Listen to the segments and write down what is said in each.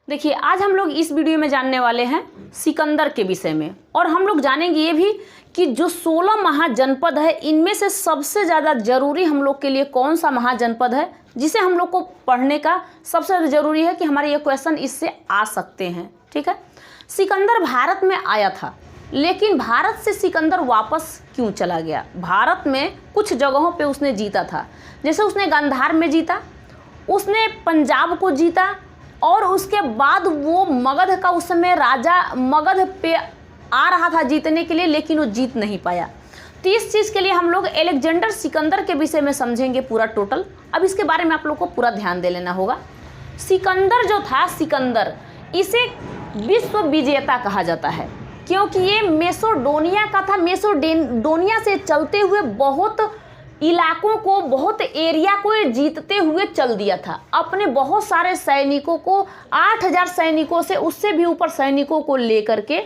देखिए, आज हम लोग इस वीडियो में जानने वाले हैं सिकंदर के विषय में, और हम लोग जानेंगे ये भी कि जो 16 महाजनपद है इनमें से सबसे ज़्यादा ज़रूरी हम लोग के लिए कौन सा महाजनपद है जिसे हम लोग को पढ़ने का सबसे ज़्यादा ज़रूरी है कि हमारे ये क्वेश्चन इससे आ सकते हैं। ठीक है, सिकंदर भारत में आया था, लेकिन भारत से सिकंदर वापस क्यों चला गया? भारत में कुछ जगहों पे उसने जीता था, जैसे उसने गांधार में जीता, उसने पंजाब को जीता, और उसके बाद वो मगध का उस समय राजा मगध पे आ रहा था जीतने के लिए, लेकिन वो जीत नहीं पाया। तो इस चीज़ के लिए हम लोग अलेक्जेंडर सिकंदर के विषय में समझेंगे पूरा टोटल। अब इसके बारे में आप लोग को पूरा ध्यान दे लेना होगा। सिकंदर जो था, सिकंदर, इसे विश्व विजेता कहा जाता है क्योंकि ये मेसोडोनिया का था। मेसोडोनिया से चलते हुए बहुत इलाकों को, बहुत एरिया को जीतते हुए चल दिया था। अपने बहुत सारे सैनिकों को, 8000 सैनिकों से उससे भी ऊपर सैनिकों को लेकर के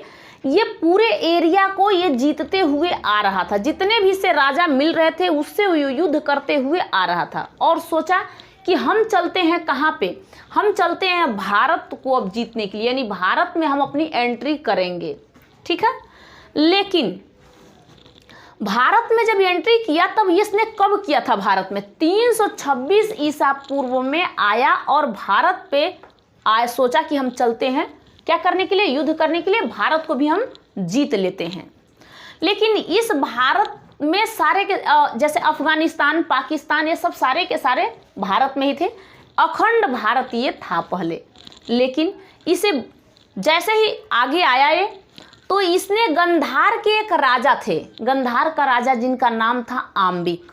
ये पूरे एरिया को ये जीतते हुए आ रहा था। जितने भी से राजा मिल रहे थे उससे युद्ध करते हुए आ रहा था, और सोचा कि हम चलते हैं कहाँ पे? हम चलते हैं भारत को अब जीतने के लिए, यानी भारत में हम अपनी एंट्री करेंगे। ठीक है, लेकिन भारत में जब एंट्री किया तब इसने कब किया था? भारत में 326 ईसा पूर्व में आया, और भारत पे आए, सोचा कि हम चलते हैं क्या करने के लिए? युद्ध करने के लिए। भारत को भी हम जीत लेते हैं। लेकिन इस भारत में सारे के जैसे अफगानिस्तान, पाकिस्तान, ये सब सारे के सारे भारत में ही थे। अखंड भारत ये था पहले, लेकिन इसे जैसे ही आगे आया ये, तो इसने गंधार के एक राजा थे, गंधार का राजा जिनका नाम था आम्बिक।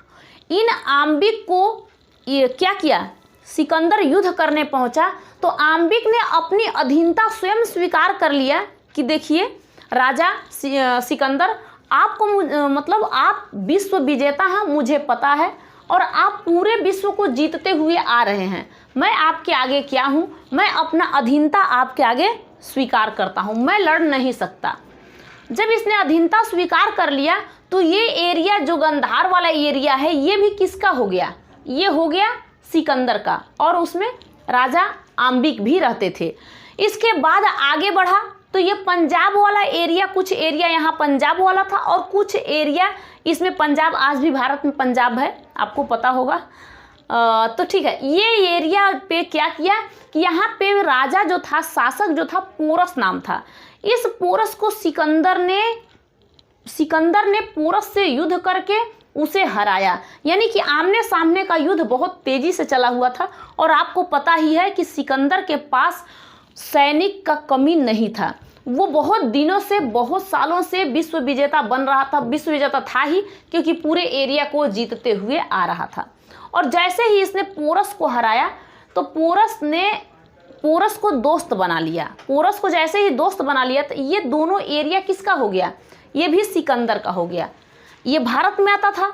इन आम्बिक को ये क्या किया? सिकंदर युद्ध करने पहुंचा तो आम्बिक ने अपनी अधीनता स्वयं स्वीकार कर लिया कि देखिए राजा सिकंदर, आपको मतलब आप विश्व विजेता हैं, मुझे पता है, और आप पूरे विश्व को जीतते हुए आ रहे हैं। मैं आपके आगे क्या हूँ? मैं अपना अधीनता आपके आगे स्वीकार करता हूँ, मैं लड़ नहीं सकता। जब इसने अधीनता स्वीकार कर लिया तो ये एरिया जो गंधार वाला एरिया है ये भी किसका हो गया? ये हो गया सिकंदर का, और उसमें राजा आम्बिक भी रहते थे। इसके बाद आगे बढ़ा तो ये पंजाब वाला एरिया, कुछ एरिया यहाँ पंजाब वाला था, और कुछ एरिया इसमें पंजाब, आज भी भारत में पंजाब है, आपको पता होगा। तो ठीक है, ये एरिया पे क्या किया कि यहाँ पे राजा जो था, शासक जो था, पोरस नाम था। इस पोरस को सिकंदर ने पोरस से युद्ध करके उसे हराया, यानी कि आमने सामने का युद्ध बहुत तेजी से चला हुआ था। और आपको पता ही है कि सिकंदर के पास सैनिक का कमी नहीं था। वो बहुत दिनों से, बहुत सालों से विश्व विजेता बन रहा था। विश्व विजेता था ही क्योंकि पूरे एरिया को जीतते हुए आ रहा था। और जैसे ही इसने पोरस को हराया तो पोरस ने पोरस को दोस्त बना लिया। पोरस को जैसे ही दोस्त बना लिया तो ये दोनों एरिया किसका हो गया? ये भी सिकंदर का हो गया। ये भारत में आता था।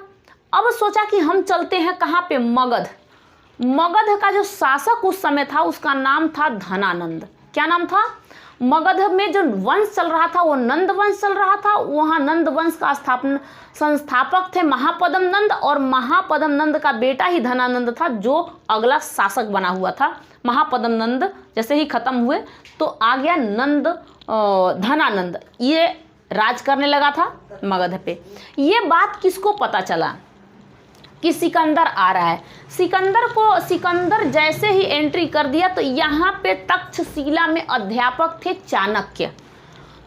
अब सोचा कि हम चलते हैं कहाँ पे? मगध। मगध का जो शासक उस समय था उसका नाम था धनानंद। क्या नाम था? मगध में जो वंश चल रहा था वो नंद वंश चल रहा था। वहाँ नंद वंश का संस्थापक थे महापद्म नंद, और महापद्म नंद का बेटा ही धनानंद था जो अगला शासक बना हुआ था। महापद्म नंद जैसे ही खत्म हुए तो आ गया नंद, धनानंद, ये राज करने लगा था मगध पे। ये बात किसको पता चला कि सिकंदर आ रहा है? सिकंदर जैसे ही एंट्री कर दिया तो यहाँ पे तक्षशिला में अध्यापक थे चाणक्य।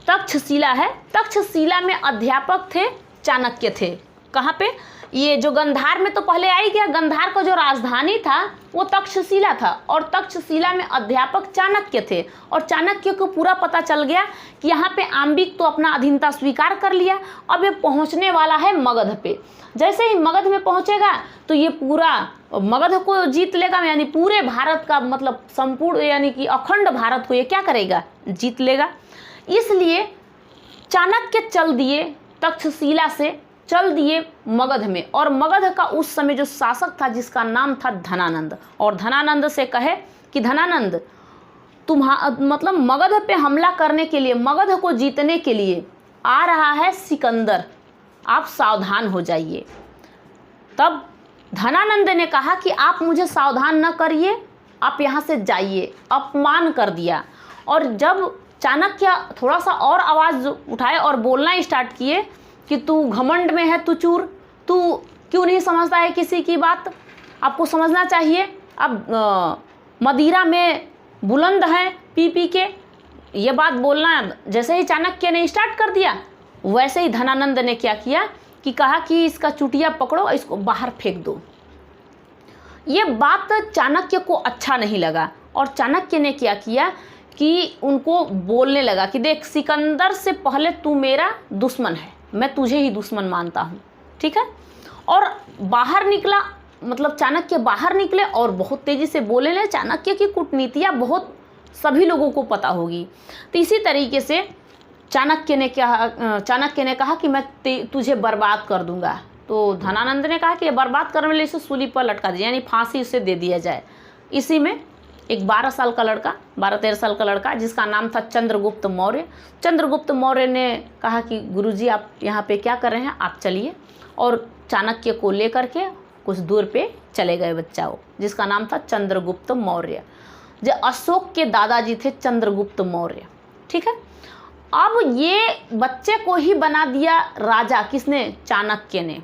तक्षशिला है, तक्षशिला में अध्यापक थे चाणक्य थे। कहाँ पे? ये जो गंधार में तो पहले आई गया। गंधार का जो राजधानी था वो तक्षशिला था, और तक्षशिला में अध्यापक चाणक्य थे। और चाणक्य को पूरा पता चल गया कि यहाँ पे आम्बिक तो अपना अधीनता स्वीकार कर लिया, अब ये पहुँचने वाला है मगध पे। जैसे ही मगध में पहुँचेगा तो ये पूरा मगध को जीत लेगा, यानी पूरे भारत का, मतलब संपूर्ण, यानी कि अखंड भारत को ये क्या करेगा? जीत लेगा। इसलिए चाणक्य चल दिए, तक्षशिला से चल दिए मगध में। और मगध का उस समय जो शासक था जिसका नाम था धनानंद, और धनानंद से कहे कि धनानंद, मतलब मगध पे हमला करने के लिए, मगध को जीतने के लिए आ रहा है सिकंदर, आप सावधान हो जाइए। तब धनानंद ने कहा कि आप मुझे सावधान न करिए, आप यहाँ से जाइए। अपमान कर दिया। और जब चाणक्य थोड़ा सा और आवाज़ उठाए और बोलना स्टार्ट किए कि तू घमंड में है, तू चूर, तू क्यों नहीं समझता है किसी की बात, आपको समझना चाहिए। अब मदिरा में बुलंद है पी पी के, ये बात बोलना जैसे ही चाणक्य ने स्टार्ट कर दिया, वैसे ही धनानंद ने क्या किया कि कहा कि इसका चुटिया पकड़ो, इसको बाहर फेंक दो। ये बात चाणक्य को अच्छा नहीं लगा और चाणक्य ने क्या किया कि उनको बोलने लगा कि देख सिकंदर से पहले तू मेरा दुश्मन है, मैं तुझे ही दुश्मन मानता हूँ, ठीक है। और बाहर निकला, मतलब चाणक्य बाहर निकले और बहुत तेज़ी से बोलने लगे। चाणक्य की कूटनीतियाँ बहुत सभी लोगों को पता होगी। तो इसी तरीके से चाणक्य ने कहा कि मैं तुझे बर्बाद कर दूंगा। तो धनानंद ने कहा कि बर्बाद करने वाले इसे सूली पर लटका दिया, यानी फांसी उसे दे दिया जाए। इसी में एक 12 साल का लड़का, 12-13 साल का लड़का जिसका नाम था चंद्रगुप्त मौर्य। चंद्रगुप्त मौर्य ने कहा कि गुरुजी आप यहाँ पे क्या कर रहे हैं, आप चलिए, और चाणक्य को लेकर के कुछ दूर पे चले गए बच्चा वो, जिसका नाम था चंद्रगुप्त मौर्य। जो अशोक के दादाजी थे चंद्रगुप्त मौर्य, ठीक है। अब ये बच्चे को ही बना दिया राजा, किसने, चाणक्य ने।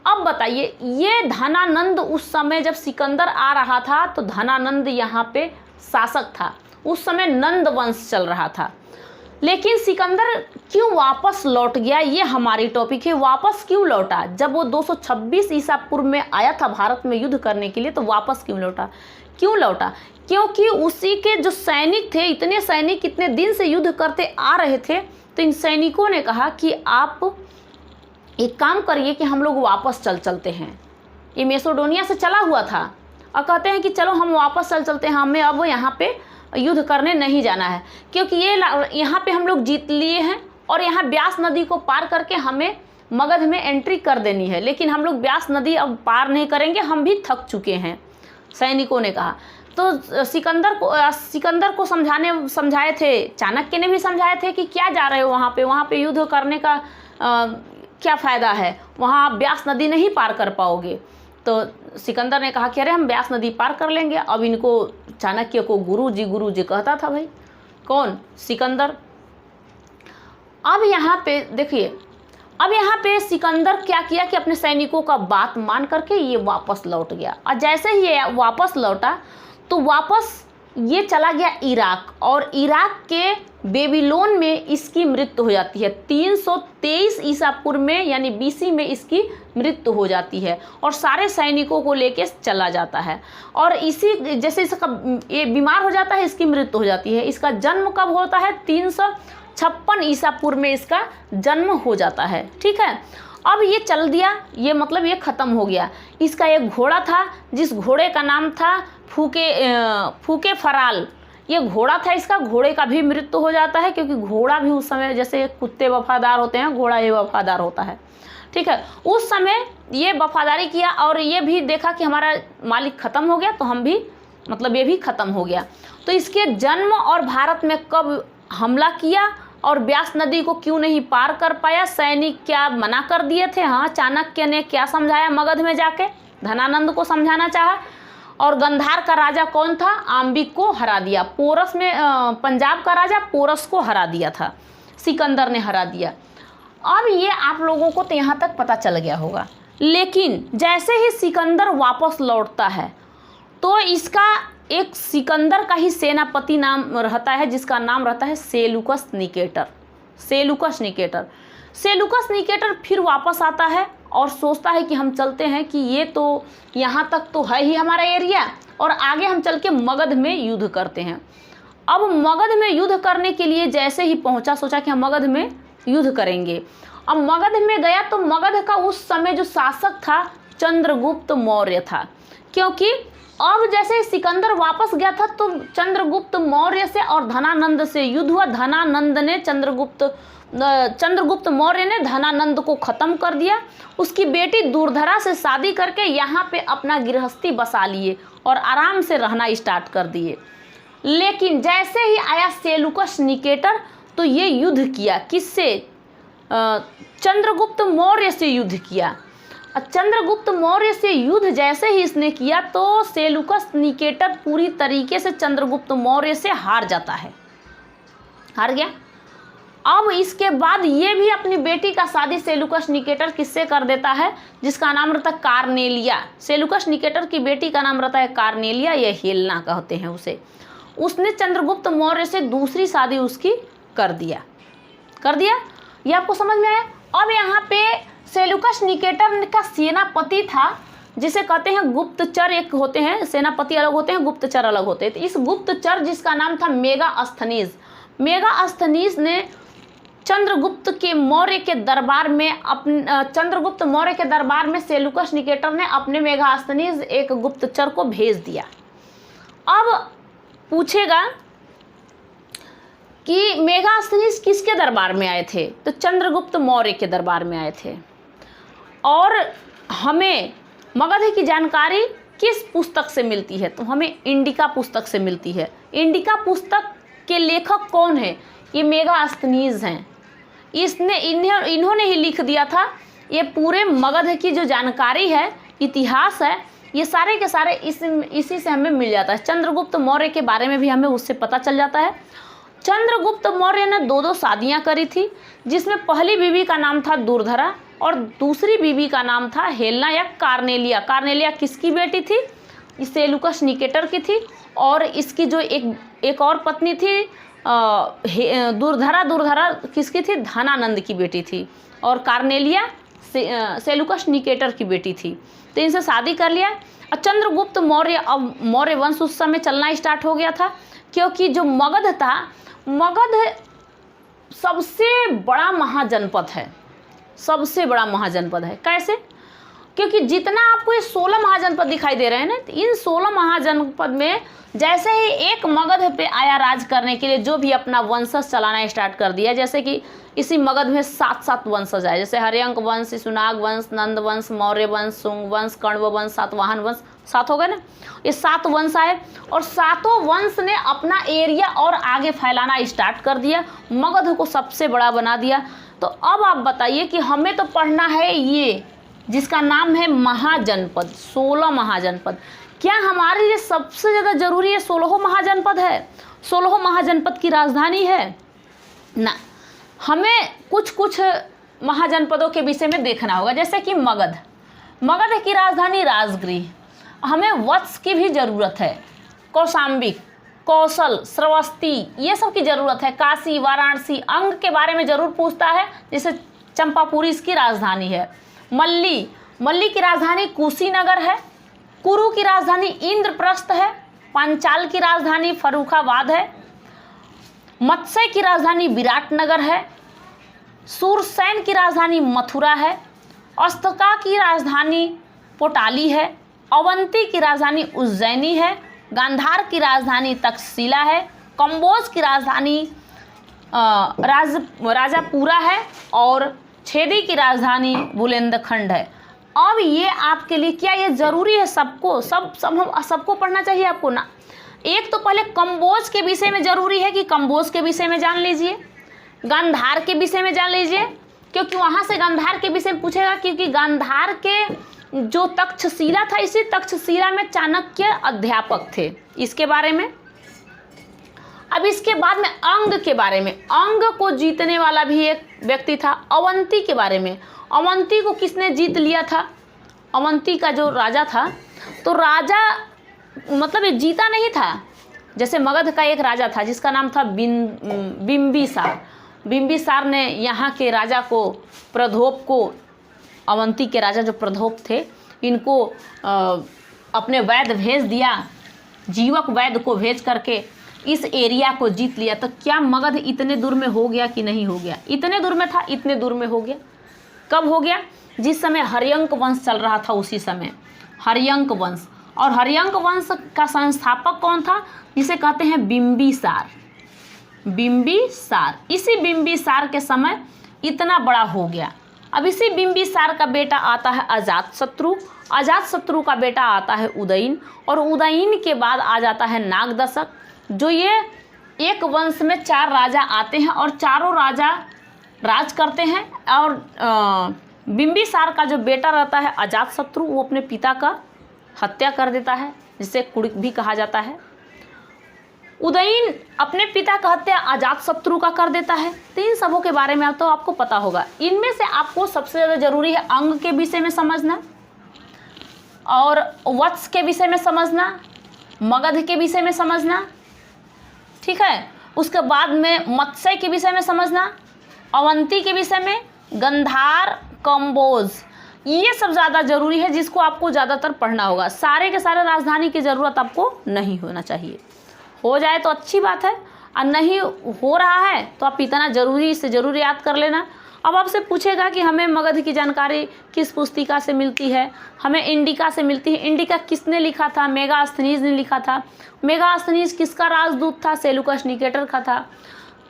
अब बताइए, ये धनानंद उस समय जब सिकंदर आ रहा था तो धनानंद यहाँ पे शासक था, उस समय नंद वंश चल रहा था। लेकिन सिकंदर क्यों वापस लौट गया, ये हमारी टॉपिक है। वापस क्यों लौटा? जब वो 226 ईसा पूर्व में आया था भारत में युद्ध करने के लिए, तो वापस क्यों लौटा? क्योंकि उसी के जो सैनिक थे, इतने सैनिक इतने दिन से युद्ध करते आ रहे थे, तो इन सैनिकों ने कहा कि आप एक काम करिए कि हम लोग वापस चलते हैं। ये मैसेडोनिया से चला हुआ था और कहते हैं कि चलो हम वापस चलते हैं, हमें अब यहाँ पे युद्ध करने नहीं जाना है, क्योंकि ये यहाँ पे हम लोग जीत लिए हैं और यहाँ ब्यास नदी को पार करके हमें मगध में एंट्री कर देनी है। लेकिन हम लोग ब्यास नदी अब पार नहीं करेंगे, हम भी थक चुके हैं, सैनिकों ने कहा। तो सिकंदर को समझाए थे, चाणक्य ने भी समझाए थे कि क्या जा रहे हो वहाँ पे युद्ध करने का क्या फ़ायदा है, वहाँ आप ब्यास नदी नहीं पार कर पाओगे। तो सिकंदर ने कहा कि अरे हम ब्यास नदी पार कर लेंगे। अब इनको, चाणक्य को गुरुजी कहता था भाई, कौन, सिकंदर। अब यहाँ पे देखिए, अब यहाँ पे सिकंदर क्या किया कि अपने सैनिकों का बात मान करके ये वापस लौट गया। और जैसे ही ये वापस लौटा तो वापस ये चला गया इराक, और इराक के बेबीलोन में इसकी मृत्यु हो जाती है। 323 ईसा पूर्व में, यानी बीसी में इसकी मृत्यु हो जाती है और सारे सैनिकों को लेके चला जाता है। और इसी जैसे इसका ये बीमार हो जाता है, इसकी मृत्यु हो जाती है। इसका जन्म कब होता है? 356 ईसा पूर्व में इसका जन्म हो जाता है, ठीक है। अब ये चल दिया, ये मतलब ये ख़त्म हो गया। इसका एक घोड़ा था, जिस घोड़े का नाम था फूके फराल। ये घोड़ा था, इसका घोड़े का भी मृत्यु हो जाता है, क्योंकि घोड़ा भी उस समय जैसे कुत्ते वफादार होते हैं, घोड़ा ये वफादार होता है, ठीक है। उस समय ये वफादारी किया और ये भी देखा कि हमारा मालिक ख़त्म हो गया, तो हम भी, मतलब ये भी ख़त्म हो गया। तो इसके जन्म और भारत में कब हमला किया और ब्यास नदी को क्यों नहीं पार कर पाया, सैनिक क्या मना कर दिए थे। हाँ, चाणक्य ने क्या समझाया मगध में जाके, धनानंद को समझाना चाहा। और गंधार का राजा कौन था? आम्बिक को हरा दिया। पोरस में पंजाब का राजा पोरस को हरा दिया था, सिकंदर ने हरा दिया। अब ये आप लोगों को तो यहाँ तक पता चल गया होगा। लेकिन जैसे ही सिकंदर वापस लौटता है तो इसका एक सिकंदर का ही सेनापति नाम रहता है, जिसका नाम रहता है सेलुकस निकेटर। सेलुकस निकेटर फिर वापस आता है और सोचता है कि हम चलते हैं, कि ये तो यहाँ तक तो है ही हमारा एरिया, और आगे हम चल के मगध में युद्ध करते हैं। अब मगध में युद्ध करने के लिए जैसे ही पहुँचा, सोचा कि हम मगध में युद्ध करेंगे। अब मगध में गया तो मगध का उस समय जो शासक था चंद्रगुप्त मौर्य था, क्योंकि अब जैसे सिकंदर वापस गया था तो चंद्रगुप्त मौर्य से और धनानंद से युद्ध हुआ। चंद्रगुप्त मौर्य ने धनानंद को ख़त्म कर दिया। उसकी बेटी दुर्धरा से शादी करके यहाँ पे अपना गृहस्थी बसा लिए और आराम से रहना स्टार्ट कर दिए। लेकिन जैसे ही आया सेलुकस निकेटर तो ये युद्ध किया, किससे? चंद्रगुप्त मौर्य से युद्ध किया। चंद्रगुप्त मौर्य से युद्ध जैसे ही इसने किया तो सेलुकस निकेटर पूरी तरीके से चंद्रगुप्त मौर्य से हार जाता है, हार गया। अब इसके बाद ये भी अपनी बेटी का शादी सेलुकस निकेटर किससे कर देता है, जिसका नाम रहता है कार्नेलिया। सेलुकस निकेटर की बेटी का नाम रहता है कार्नेलिया, या हेलेना कहते हैं उसे। उसने चंद्रगुप्त मौर्य से दूसरी शादी उसकी कर दिया। ये आपको समझ में आया। अब यहाँ पे सेलुकस निकेटर का सेनापति था, जिसे कहते हैं गुप्तचर, एक होते हैं सेनापति अलग होते हैं, गुप्तचर अलग होते हैं। तो इस गुप्तचर जिसका नाम था मेगास्थनीज ने चंद्रगुप्त मौर्य के दरबार में सेलुकस निकेटर ने अपने मेगास्थनीज एक गुप्तचर को भेज दिया। अब पूछेगा कि मेगास्थनीज किसके दरबार में आए थे, तो चंद्रगुप्त मौर्य के दरबार में आए थे। और हमें मगध की जानकारी किस पुस्तक से मिलती है, तो हमें इंडिका पुस्तक से मिलती है। इंडिका पुस्तक के लेखक कौन है, ये मेगास्थनीज हैं। इन्होंने ही लिख दिया था। ये पूरे मगध की जो जानकारी है, इतिहास है, ये सारे के सारे इसी से हमें मिल जाता है। चंद्रगुप्त मौर्य के बारे में भी हमें उससे पता चल जाता है। चंद्रगुप्त मौर्य ने 2 शादियां करी थी, जिसमें पहली बीवी का नाम था दुर्धरा और दूसरी बीवी का नाम था हेलेना या कार्नेलिया। कार्नेलिया किसकी बेटी थी, सेलुकस निकेटर की थी। और इसकी जो एक और पत्नी थी दुर्धरा किसकी थी, धनानंद की बेटी थी। और कार्नेलिया सेलुकस निकेटर की बेटी थी। तो इनसे शादी कर लिया। और चंद्रगुप्त मौर्य वंश उस समय चलना स्टार्ट हो गया था, क्योंकि जो मगध था, मगध सबसे बड़ा महाजनपद है। कैसे, क्योंकि जितना आपको ये 16 महाजनपद दिखाई दे रहे हैं ना, तो इन 16 महाजनपद में जैसे ही एक मगध पे आया राज करने के लिए, जो भी अपना वंशज चलाना स्टार्ट कर दिया, जैसे कि इसी मगध में 7 वंशज आए, जैसे हर्यंक वंश, शिशुनाग वंश, नंद वंश, मौर्य वंश, शुंग वंश, कण्व वंश, सातवाहन वंश, 7 हो गए ना। ये 7 वंश आए और 7 वंश ने अपना एरिया और आगे फैलाना स्टार्ट कर दिया, मगध को सबसे बड़ा बना दिया। तो अब आप बताइए कि हमें तो पढ़ना है ये जिसका नाम है महाजनपद, 16 महाजनपद। क्या हमारे लिए सबसे ज़्यादा जरूरी है 16 महाजनपद है, 16 महाजनपद की राजधानी है ना। हमें कुछ महाजनपदों के विषय में देखना होगा, जैसे कि मगध की राजधानी राजगृह, हमें वत्स की भी ज़रूरत है, कौशाम्बी, कौशल, श्रावस्ती, ये सब की ज़रूरत है, काशी, वाराणसी, अंग के बारे में ज़रूर पूछता है, जैसे चंपापुरी इसकी राजधानी है। मल्ली की राजधानी कुशीनगर है। कुरु की राजधानी इंद्रप्रस्थ है। पांचाल की राजधानी फर्रुखाबाद है। मत्स्य की राजधानी विराटनगर है। सूरसेन की राजधानी मथुरा है। अस्तका की राजधानी पोटाली है। अवंती की राजधानी उज्जैनी है। गांधार की राजधानी तक्षशिला है। कंबोज की राजधानी राजापुरा है और छेदी की राजधानी बुलंदखंड है। अब ये आपके लिए क्या ये ज़रूरी है, सबको पढ़ना चाहिए आपको ना। एक तो पहले कंबोज के विषय में ज़रूरी है कि कंबोज के विषय में जान लीजिए, गांधार के विषय में जान लीजिए, क्योंकि वहाँ से गांधार के विषय में पूछेगा, क्योंकि गांधार के जो तक्षशिला था, इसी तक्षशिला में चाणक्य अध्यापक थे, इसके बारे में। अब इसके बाद में अंग के बारे में, अंग को जीतने वाला भी एक व्यक्ति था। अवंती के बारे में, अवंती को किसने जीत लिया था, अवंती का जो राजा था, तो राजा मतलब ये जीता नहीं था। जैसे मगध का एक राजा था जिसका नाम था बिंबिसार ने यहाँ के राजा को, प्रधोप को, अवंती के राजा जो प्रधोप थे, इनको अपने वैद्य भेज दिया, जीवक वैद्य को भेज करके इस एरिया को जीत लिया। तो क्या मगध इतने दूर में हो गया कि नहीं हो गया? इतने दूर में था, इतने दूर में हो गया। कब हो गया? जिस समय हर्यंक वंश चल रहा था, उसी समय हर्यंक वंश। और हर्यंक वंश का संस्थापक कौन था? जिसे कहते हैं बिंबिसार। इसी बिंबिसार के समय इतना बड़ा हो गया। अब इसी बिंबिसार का बेटा आता है अजातशत्रु का बेटा आता है उदयन, और उदयन के बाद आ जाता है नागदशक। जो ये एक वंश में 4 राजा आते हैं और चारों राजा राज करते हैं। और बिंबिसार का जो बेटा रहता है अजातशत्रु, वो अपने पिता का हत्या कर देता है, जिसे कुड़िक भी कहा जाता है। उदयन अपने पिता का हत्या अजातशत्रु का कर देता है। तो इन सबों के बारे में तो आपको पता होगा। इनमें से आपको सबसे ज़्यादा जरूरी है अंग के विषय में समझना, और वत्स के विषय में समझना, मगध के विषय में समझना, ठीक है। उसके बाद में मत्स्य के विषय में समझना, अवंती के विषय में, गंधार, कंबोज, ये सब ज़्यादा जरूरी है जिसको आपको ज़्यादातर पढ़ना होगा। सारे के सारे राजधानी की ज़रूरत आपको नहीं होना चाहिए। हो जाए तो अच्छी बात है, और नहीं हो रहा है तो आप इतना ज़रूरी से ज़रूर याद कर लेना। अब आपसे पूछेगा कि हमें मगध की जानकारी किस पुस्तिका से मिलती है, हमें इंडिका से मिलती है। इंडिका किसने लिखा था? मेगास्थनीज ने लिखा था। मेगास्थनीज किसका राजदूत था? सेलुकस निकेटर का था।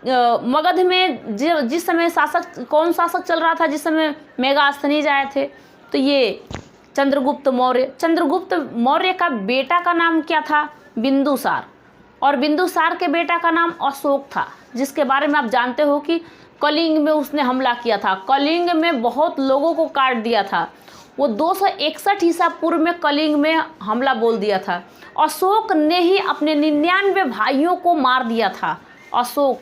मगध में जिस समय शासक, कौन शासक चल रहा था जिस समय मेगास्थनीज आए थे? तो ये चंद्रगुप्त मौर्य। चंद्रगुप्त मौर्य का बेटा का नाम क्या था? बिंदुसार। और बिंदुसार के बेटा का नाम अशोक था, जिसके बारे में आप जानते हो कि कलिंग में उसने हमला किया था। कलिंग में बहुत लोगों को काट दिया था। वो 261 ईसा पूर्व में कलिंग में हमला बोल दिया था। अशोक ने ही अपने 99 भाइयों को मार दिया था। अशोक,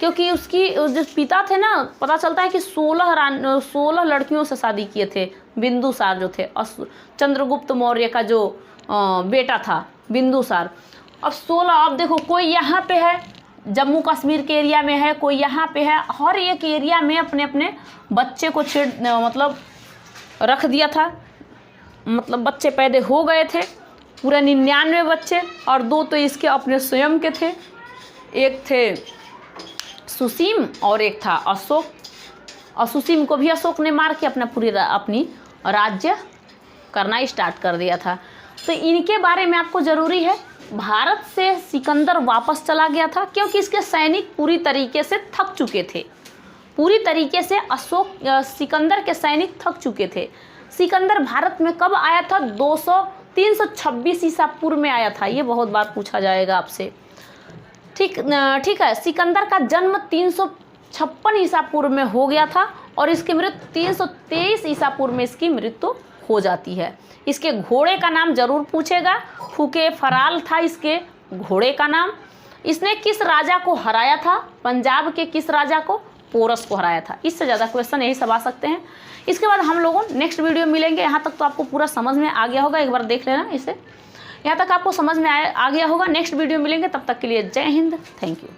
क्योंकि उसकी जो पिता थे ना, पता चलता है कि 16 लड़कियों से शादी किए थे बिंदुसार जो थे। चंद्रगुप्त मौर्य का जो बेटा था बिंदुसार। अब 16, अब देखो कोई यहाँ पे है जम्मू कश्मीर के एरिया में है, कोई यहाँ पे है, हर एक एरिया में अपने अपने बच्चे को मतलब रख दिया था। मतलब बच्चे पैदा हो गए थे पूरे 99 बच्चे, और 2 तो इसके अपने स्वयं के थे। एक थे सुसीम और एक था अशोक। और सुसीम को भी अशोक ने मार के अपनी राज्य करना स्टार्ट कर दिया था। तो इनके बारे में आपको ज़रूरी है। भारत से सिकंदर वापस चला गया था क्योंकि इसके सैनिक पूरी तरीके से थक चुके थे। पूरी तरीके से सिकंदर के सैनिक थक चुके थे। सिकंदर भारत में कब आया था? 326 ईसा पूर्व में आया था। ये बहुत बार पूछा जाएगा आपसे। ठीक है। सिकंदर का जन्म 356 ईसा पूर्व में हो गया था, और इसकी मृत्यु 323 ईसा पूर्व में इसकी मृत्यु हो जाती है। इसके घोड़े का नाम जरूर पूछेगा। फूके फराल था इसके घोड़े का नाम। इसने किस राजा को हराया था? पंजाब के किस राजा को? पोरस को हराया था। इससे ज़्यादा क्वेश्चन यही सब आ सकते हैं। इसके बाद हम लोगों नेक्स्ट वीडियो मिलेंगे। यहाँ तक तो आपको पूरा समझ में आ गया होगा, एक बार देख लेना इसे। यहाँ तक आपको समझ में आ गया होगा। नेक्स्ट वीडियो मिलेंगे, तब तक के लिए जय हिंद, थैंक यू।